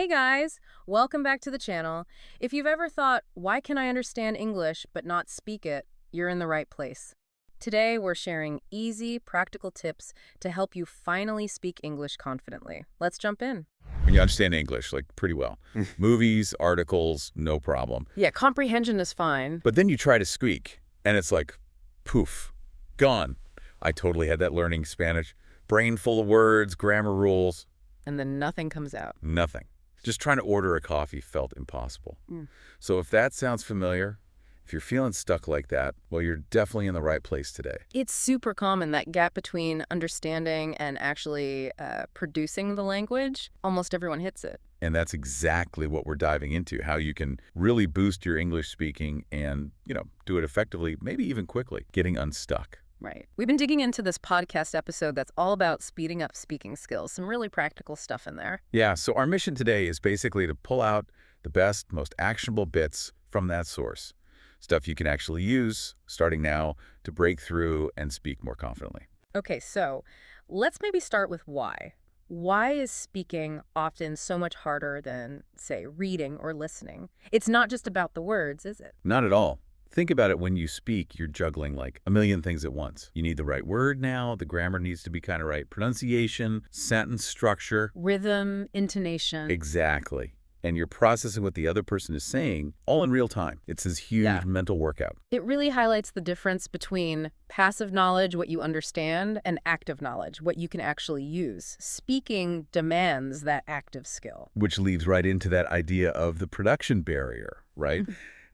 Hey guys, welcome back to the channel. If you've ever thought, why can I understand English but not speak it, you're in the right place. Today we're sharing easy, practical tips to help you finally speak English confidently. Let's jump in. When you understand English, like, pretty well. Movies, articles, no problem. Yeah, comprehension is fine. But then you try to speak, and it's like, poof, gone. I totally had that learning Spanish. Brain full of words, grammar rules. And then nothing comes out. Nothing. Just trying to order a coffee felt impossible. So if that sounds familiar, if you're feeling stuck like that, well, you're definitely in the right place today. It's super common, that gap between understanding and actually producing the language. Almost everyone hits it. And that's exactly what we're diving into, how you can really boost your English speaking and, do it effectively, maybe even quickly, getting unstuck. Right. We've been digging into this podcast episode that's all about speeding up speaking skills. Some really practical stuff in there. Yeah, so our mission today is basically to pull out the best, most actionable bits from that source. Stuff you can actually use, starting now, to break through and speak more confidently. Okay, so let's maybe start with why. Why is speaking often so much harder than, say, reading or listening? It's not just about the words, is it? Not at all. Think about it. When you speak, you're juggling like a million things at once. You need the right word now, the grammar needs to be kind of right, pronunciation, sentence structure. Rhythm, intonation. Exactly. And you're processing what the other person is saying all in real time. It's this huge mental workout. It really highlights the difference between passive knowledge, what you understand, and active knowledge, what you can actually use. Speaking demands that active skill. Which leads right into that idea of the production barrier, right?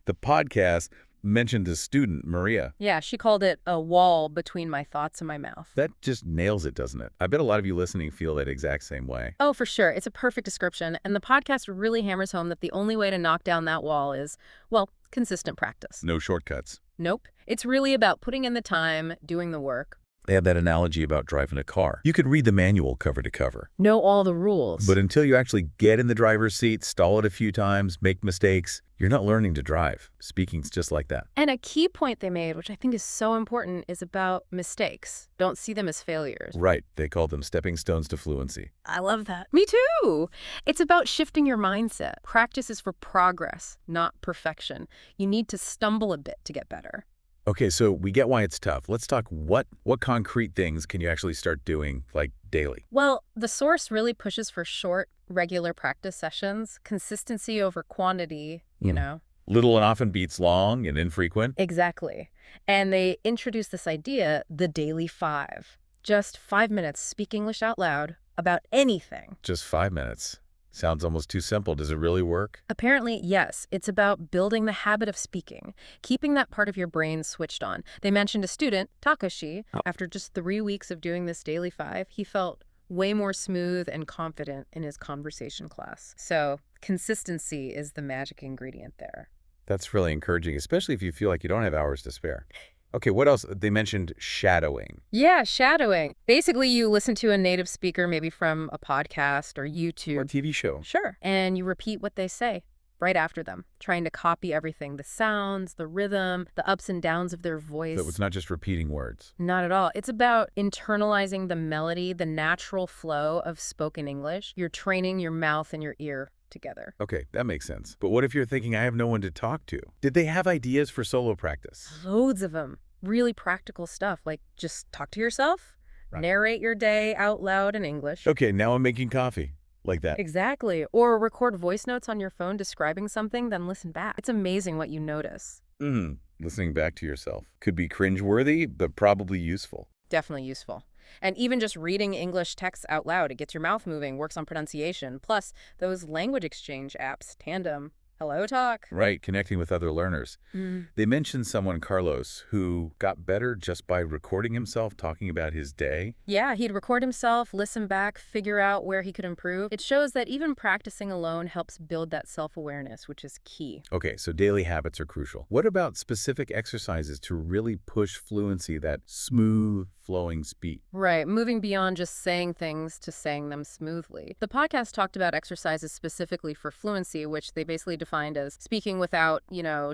The podcast mentioned a student, Maria. Yeah, she called it a wall between my thoughts and my mouth. That just nails it, doesn't it? I bet a lot of you listening feel that exact same way. Oh, for sure. It's a perfect description. And the podcast really hammers home that the only way to knock down that wall is, well, consistent practice. No shortcuts. Nope. It's really about putting in the time, doing the work. They have that analogy about driving a car. You could read the manual cover to cover. Know all the rules. But until you actually get in the driver's seat, stall it a few times, make mistakes, you're not learning to drive. Speaking's just like that. And a key point they made, which I think is so important, is about mistakes. Don't see them as failures. Right. They call them stepping stones to fluency. I love that. Me too. It's about shifting your mindset. Practice is for progress, not perfection. You need to stumble a bit to get better. Okay, so we get why it's tough. Let's talk what concrete things can you actually start doing, like, daily? Well, the source really pushes for short, regular practice sessions, consistency over quantity, you know. Little and often beats long and infrequent. Exactly. And they introduce this idea, the daily 5. Just 5 minutes, speak English out loud about anything. Just 5 minutes. Sounds almost too simple. Does it really work? Apparently, yes. It's about building the habit of speaking, keeping that part of your brain switched on. They mentioned a student, Takashi. After just 3 weeks of doing this daily 5, he felt way more smooth and confident in his conversation class. So consistency is the magic ingredient there. That's really encouraging, especially if you feel like you don't have hours to spare. Okay, what else? They mentioned shadowing. Yeah, shadowing. Basically, you listen to a native speaker, maybe from a podcast or YouTube. Or a TV show. Sure. And you repeat what they say right after them, trying to copy everything, the sounds, the rhythm, the ups and downs of their voice. So it's not just repeating words. Not at all. It's about internalizing the melody, the natural flow of spoken English. You're training your mouth and your ear together. Okay, that makes sense. But what if you're thinking, I have no one to talk to? Did they have ideas for solo practice? Loads of them. Really practical stuff, like just talk to yourself, narrate your day out loud in English. Okay, now I'm making coffee. Like that. Exactly. Or record voice notes on your phone describing something, then listen back. It's amazing what you notice. Listening back to yourself. Could be cringeworthy, but probably useful. Definitely useful. And even just reading English texts out loud, it gets your mouth moving, works on pronunciation. Plus, those language exchange apps, Tandem, Hello Talk. Right, connecting with other learners. They mentioned someone, Carlos, who got better just by recording himself talking about his day. Yeah, he'd record himself, listen back, figure out where he could improve. It shows that even practicing alone helps build that self-awareness, which is key. Okay, so daily habits are crucial. What about specific exercises to really push fluency, that smooth, flowing speech. Right, moving beyond just saying things to saying them smoothly. The podcast talked about exercises specifically for fluency, which they basically defined as speaking without,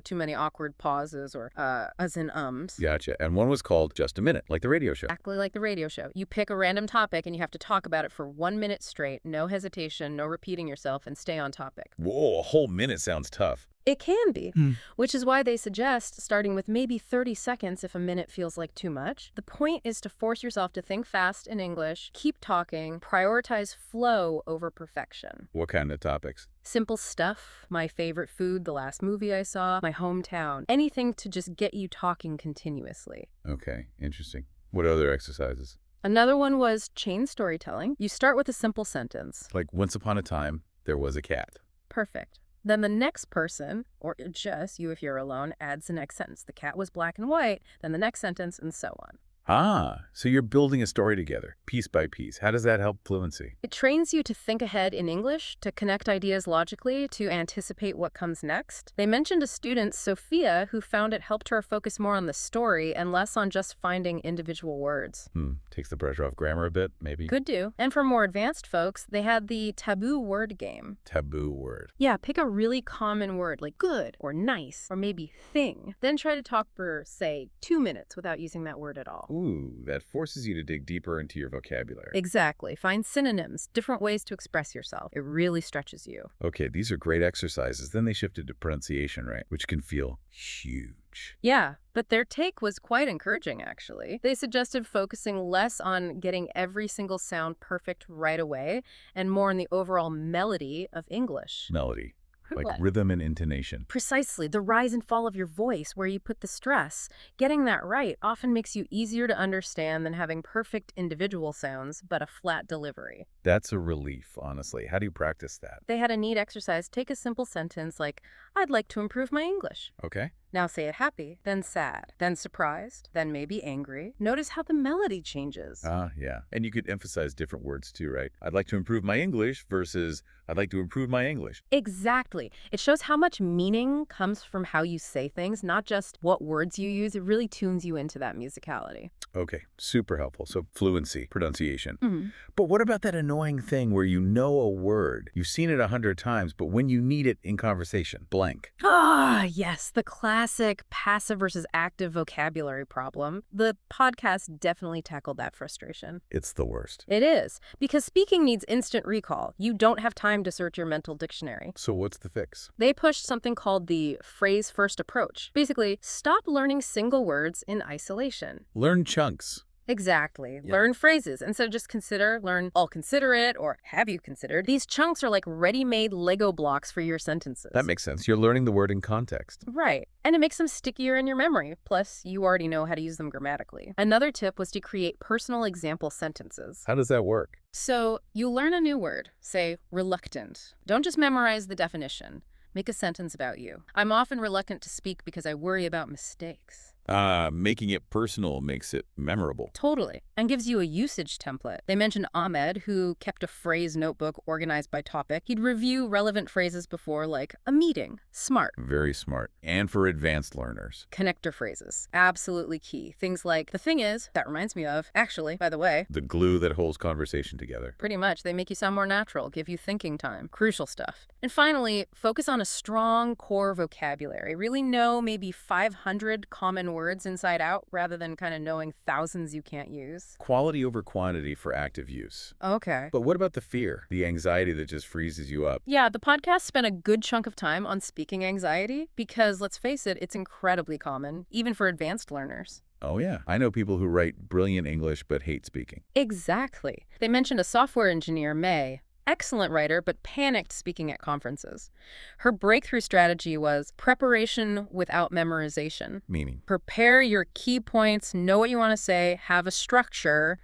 too many awkward pauses or as in ums. Gotcha. And one was called Just a Minute, like the radio show. Exactly like the radio show. You pick a random topic and you have to talk about it for 1 minute straight, no hesitation, no repeating yourself, and stay on topic. Whoa, a whole minute sounds tough. It can be, which is why they suggest starting with maybe 30 seconds if a minute feels like too much. The point is to force yourself to think fast in English, keep talking, prioritize flow over perfection. What kind of topics? Simple stuff, my favorite food, the last movie I saw, my hometown, anything to just get you talking continuously. Okay, interesting. What other exercises? Another one was chain storytelling. You start with a simple sentence. Like, once upon a time, there was a cat. Perfect. Then the next person, or just you if you're alone, adds the next sentence. The cat was black and white, then the next sentence, and so on. Ah, so you're building a story together, piece by piece. How does that help fluency? It trains you to think ahead in English, to connect ideas logically, to anticipate what comes next. They mentioned a student, Sophia, who found it helped her focus more on the story and less on just finding individual words. Takes the pressure off grammar a bit, maybe? Could do. And for more advanced folks, they had the taboo word game. Taboo word. Yeah, pick a really common word like good or nice or maybe thing. Then try to talk for, say, 2 minutes without using that word at all. Ooh, that forces you to dig deeper into your vocabulary. Exactly. Find synonyms, different ways to express yourself. It really stretches you. Okay, these are great exercises. Then they shifted to pronunciation, right? Which can feel huge. Yeah, but their take was quite encouraging, actually. They suggested focusing less on getting every single sound perfect right away and more on the overall melody of English. Melody. Like What? rhythm and intonation. Precisely, the rise and fall of your voice, where you put the stress. Getting that right often makes you easier to understand than having perfect individual sounds, but a flat delivery. That's a relief, honestly. How do you practice that? They had a neat exercise. Take a simple sentence like, I'd like to improve my English. Okay. Now say it happy, then sad, then surprised, then maybe angry. Notice how the melody changes. Yeah. And you could emphasize different words too, right? I'd like to improve my English versus I'd like to improve my English. Exactly. It shows how much meaning comes from how you say things, not just what words you use. It really tunes you into that musicality. Okay, super helpful. So fluency, pronunciation. Mm-hmm. But what about that annoying thing where you know a word, you've seen it 100 times, but when you need it in conversation, blank? Yes, the classic passive versus active vocabulary problem. The podcast definitely tackled that frustration. It's the worst. It is, because speaking needs instant recall. You don't have time to search your mental dictionary. So what's the fix? They pushed something called the phrase-first approach. Basically, stop learning single words in isolation. Learn chunks. Exactly. Yeah. Learn phrases. Instead of just learn I'll consider it or have you considered. These chunks are like ready-made Lego blocks for your sentences. That makes sense. You're learning the word in context. Right. And it makes them stickier in your memory. Plus, you already know how to use them grammatically. Another tip was to create personal example sentences. How does that work? So, you learn a new word, say reluctant. Don't just memorize the definition. Make a sentence about you. I'm often reluctant to speak because I worry about mistakes. Making it personal makes it memorable. Totally. And gives you a usage template. They mentioned Ahmed, who kept a phrase notebook organized by topic. He'd review relevant phrases before, like a meeting. Smart. Very smart. And for advanced learners. Connector phrases. Absolutely key. Things like, the thing is, that reminds me of, actually, by the way. The glue that holds conversation together. Pretty much. They make you sound more natural, give you thinking time. Crucial stuff. And finally, focus on a strong core vocabulary. Really know maybe 500 common words inside out rather than kind of knowing thousands you can't use. Quality over quantity for active use. Okay. But what about the fear? The anxiety that just freezes you up? Yeah, the podcast spent a good chunk of time on speaking anxiety because, let's face it, it's incredibly common, even for advanced learners. Oh, yeah. I know people who write brilliant English but hate speaking. Exactly. They mentioned a software engineer, May. Excellent writer, but panicked speaking at conferences. Her breakthrough strategy was preparation without memorization. Meaning? Prepare your key points, know what you want to say, have a structure,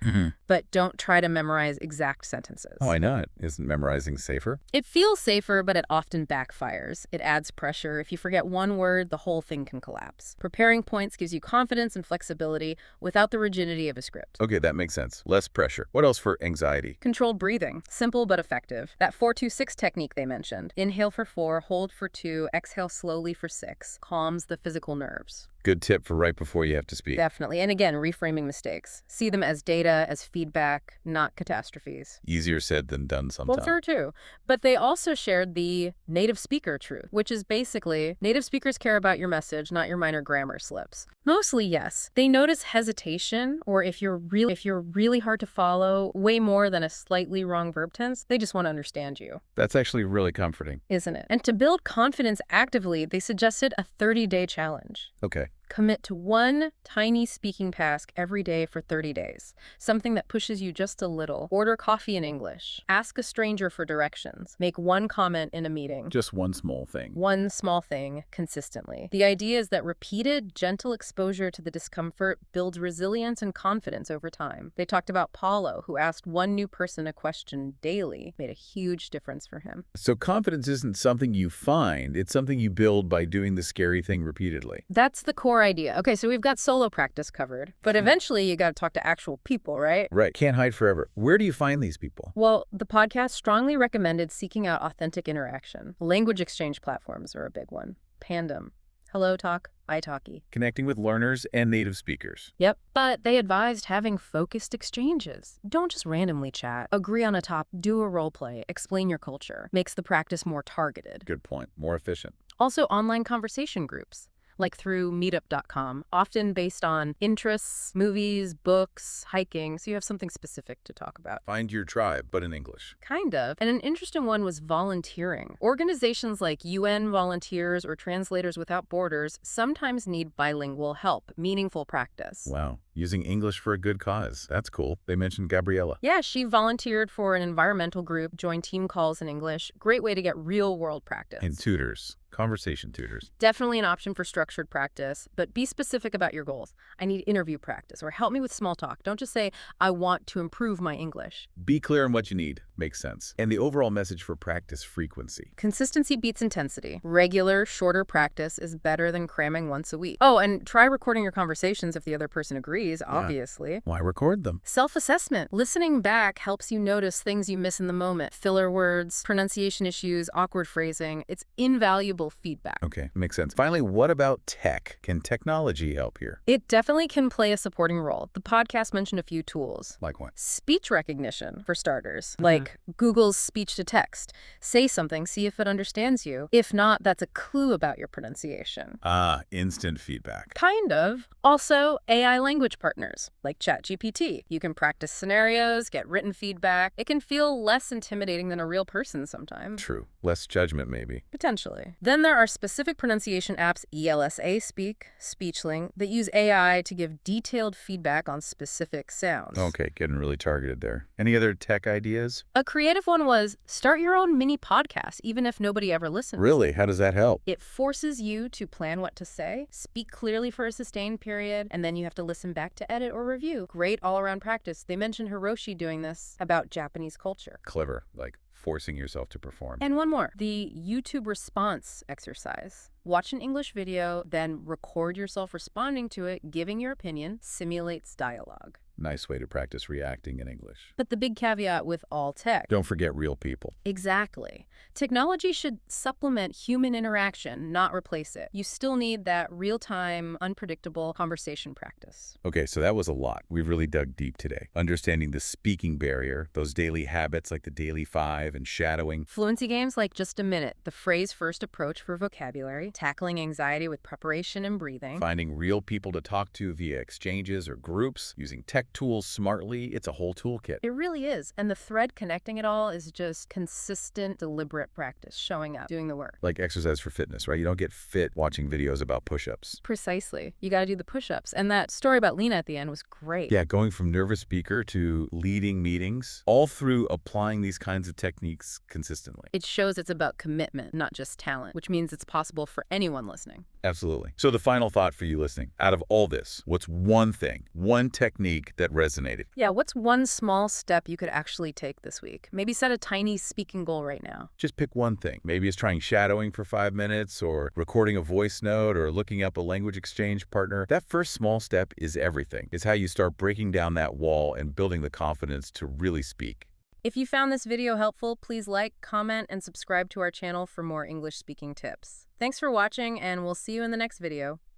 but don't try to memorize exact sentences. Why not? Isn't memorizing safer? It feels safer, but it often backfires. It adds pressure. If you forget one word, the whole thing can collapse. Preparing points gives you confidence and flexibility without the rigidity of a script. Okay, that makes sense. Less pressure. What else for anxiety? Controlled breathing. Simple but effective. That 4-2-6 technique they mentioned. Inhale for 4, hold for 2, exhale slowly for 6. Calms the physical nerves. Good tip for right before you have to speak. Definitely. And again, reframing mistakes. See them as data, as feedback, not catastrophes. Easier said than done Well, sometimes. true, too. But they also shared the native speaker truth, which is basically native speakers care about your message, not your minor grammar slips. Mostly, yes. They notice hesitation, or if you're really hard to follow, way more than a slightly wrong verb tense. They just want to understand you. That's actually really comforting. Isn't it? And to build confidence actively, they suggested a 30-day challenge. Okay. Commit to one tiny speaking task every day for 30 days. Something that pushes you just a little. Order coffee in English. Ask a stranger for directions. Make one comment in a meeting. Just one small thing. One small thing consistently. The idea is that repeated, gentle exposure to the discomfort builds resilience and confidence over time. They talked about Paulo, who asked one new person a question daily. Made a huge difference for him. So confidence isn't something you find. It's something you build by doing the scary thing repeatedly. That's the core idea. Okay, so we've got solo practice covered, but eventually you got to talk to actual people, right? Right. Can't hide forever. Where do you find these people? Well, the podcast strongly recommended seeking out authentic interaction. Language exchange platforms are a big one. Pandem, Hello Talk, italki. Connecting with learners and native speakers. Yep, but they advised having focused exchanges. Don't just randomly chat. Agree on a topic, do a role play, explain your culture. Makes the practice more targeted. Good point. More efficient. Also, online conversation groups, like through meetup.com, often based on interests, movies, books, hiking, so you have something specific to talk about. Find your tribe, but in English. Kind of. And an interesting one was volunteering. Organizations like UN Volunteers or Translators Without Borders sometimes need bilingual help, meaningful practice. Wow. Using English for a good cause. That's cool. They mentioned Gabriella. Yeah, she volunteered for an environmental group, joined team calls in English. Great way to get real-world practice. And tutors. Conversation tutors. Definitely an option for structured practice, but be specific about your goals. I need interview practice, or help me with small talk. Don't just say, I want to improve my English. Be clear on what you need. Makes sense. And the overall message for practice frequency. Consistency beats intensity. Regular, shorter practice is better than cramming once a week. Oh, and try recording your conversations if the other person agrees, obviously. Why record them? Self-assessment. Listening back helps you notice things you miss in the moment. Filler words, pronunciation issues, awkward phrasing. It's invaluable feedback. Okay, makes sense. Finally, what about tech? Can technology help here? It definitely can play a supporting role. The podcast mentioned a few tools. Like what? Speech recognition, for starters, like Google's speech to text. Say something, see if it understands you. If not, that's a clue about your pronunciation. Ah, instant feedback. Kind of. Also, AI language partners, like ChatGPT. You can practice scenarios, get written feedback. It can feel less intimidating than a real person sometimes. True. Less judgment, maybe. Potentially. Then there are specific pronunciation apps, ELSA Speak, Speechling, that use AI to give detailed feedback on specific sounds. Okay, getting really targeted there. Any other tech ideas? A creative one was start your own mini podcast, even if nobody ever listens. Really? How does that help? It forces you to plan what to say, speak clearly for a sustained period, and then you have to listen back to edit or review. Great all-around practice. They mentioned Hiroshi doing this about Japanese culture. Clever, like forcing yourself to perform. And one more, the YouTube response exercise. Watch an English video, then record yourself responding to it, giving your opinion, simulates dialogue. Nice way to practice reacting in English. But the big caveat with all tech. Don't forget real people. Exactly. Technology should supplement human interaction, not replace it. You still need that real-time, unpredictable conversation practice. Okay, so that was a lot. We've really dug deep today. Understanding the speaking barrier, those daily habits like the daily 5 and shadowing. Fluency games like Just a Minute, the phrase-first approach for vocabulary, tackling anxiety with preparation and breathing. Finding real people to talk to via exchanges or groups, using tech tools smartly. It's a whole toolkit. It really is. And the thread connecting it all is just consistent, deliberate practice, showing up, doing the work. Like exercise for fitness, right? You don't get fit watching videos about push-ups. Precisely. You got to do the push-ups. And that story about Lena at the end was great. Yeah, going from nervous speaker to leading meetings, all through applying these kinds of techniques consistently. It shows it's about commitment, not just talent, which means it's possible for anyone listening. Absolutely. So the final thought for you listening, out of all this, what's one thing, one technique that resonated? Yeah, what's one small step you could actually take this week? Maybe set a tiny speaking goal right now. Just pick one thing. Maybe it's trying shadowing for 5 minutes or recording a voice note or looking up a language exchange partner. That first small step is everything. It's how you start breaking down that wall and building the confidence to really speak. If you found this video helpful, please like, comment, and subscribe to our channel for more English speaking tips. Thanks for watching, and we'll see you in the next video.